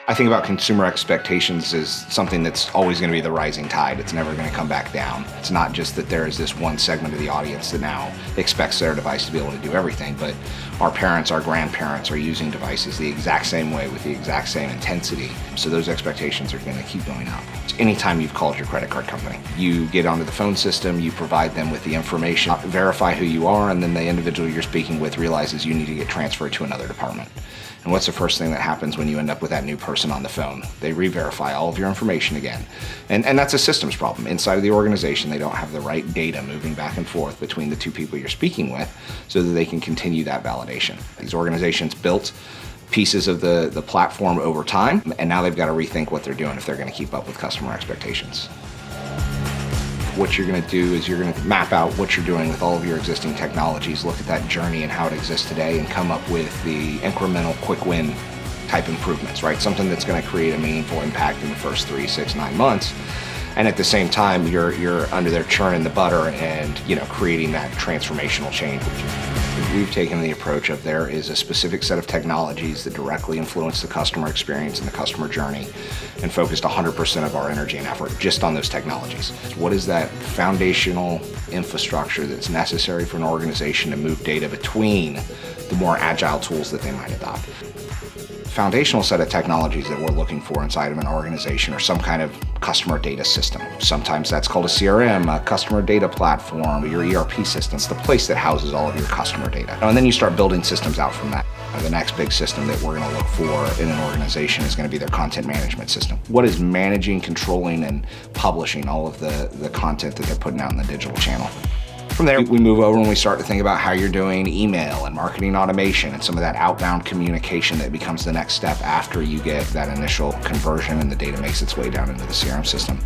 I think about consumer expectations as something that's always going to be the rising tide. It's never going to come back down. It's not just that there is this one segment of the audience that now expects their device to be able to do everything, but our parents, our grandparents are using devices the exact same way with the exact same intensity. So those expectations are going to keep going up. Anytime you've called your credit card company, you get onto the phone system, you provide them with the information, verify who you are, and then the individual you're speaking with realizes you need to get transferred to another department. And what's the first thing that happens when you end up with that new person on the phone? They re-verify all of your information again. And that's a systems problem. Inside of the organization, they don't have the right data moving back and forth between the two people you're speaking with so that they can continue that validation. These organizations built pieces of the platform over time, and now they've got to rethink what they're doing if they're going to keep up with customer expectations. What you're going to do is you're going to map out what you're doing with all of your existing technologies, look at that journey and how it exists today, and come up with the incremental quick win type improvements, right? Something that's going to create a meaningful impact in the first 3, 6, 9 months. And at the same time, you're under there churning the butter and, creating that transformational change. We've taken the approach of there is a specific set of technologies that directly influence the customer experience and the customer journey, and focused 100% of our energy and effort just on those technologies. What is that foundational infrastructure that's necessary for an organization to move data between the more agile tools that they might adopt? Foundational set of technologies that we're looking for inside of an organization or some kind of customer data system. Sometimes that's called a CRM, a customer data platform, or your ERP system. It's the place that houses all of your customer data. And then you start building systems out from that. The next big system that we're going to look for in an organization is going to be their content management system. What is managing, controlling, and publishing all of the content that they're putting out in the digital channel? From there, we move over and we start to think about how you're doing email and marketing automation and some of that outbound communication that becomes the next step after you get that initial conversion and the data makes its way down into the CRM system.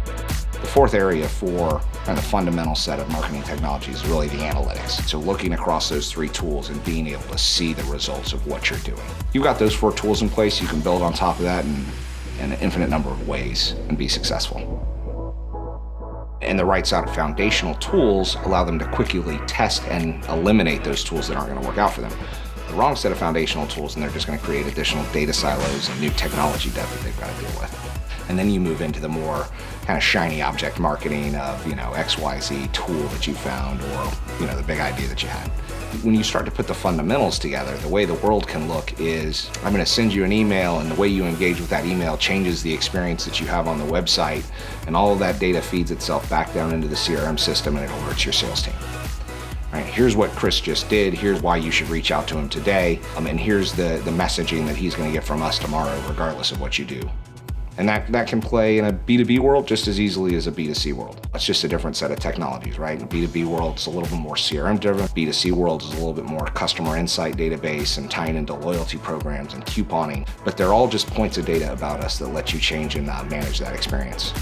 The fourth area for kind of the fundamental set of marketing technology is really the analytics. So looking across those 3 tools and being able to see the results of what you're doing. You've got those 4 tools in place, you can build on top of that in an infinite number of ways and be successful. And the right set of foundational tools allow them to quickly test and eliminate those tools that aren't going to work out for them. The wrong set of foundational tools, and they're just going to create additional data silos and new technology debt that they've got to deal with. And then you move into the more kind of shiny object marketing of, XYZ tool that you found or, the big idea that you had. When you start to put the fundamentals together, the way the world can look is, I'm going to send you an email, and the way you engage with that email changes the experience that you have on the website, and all of that data feeds itself back down into the CRM system, and it alerts your sales team. All right, here's what Chris just did, here's why you should reach out to him today, and here's the messaging that he's going to get from us tomorrow, regardless of what you do. And that can play in a B2B world just as easily as a B2C world. It's just a different set of technologies, right? In a B2B world, it's a little bit more CRM driven. B2C world is a little bit more customer insight database and tying into loyalty programs and couponing. But they're all just points of data about us that let you change and manage that experience.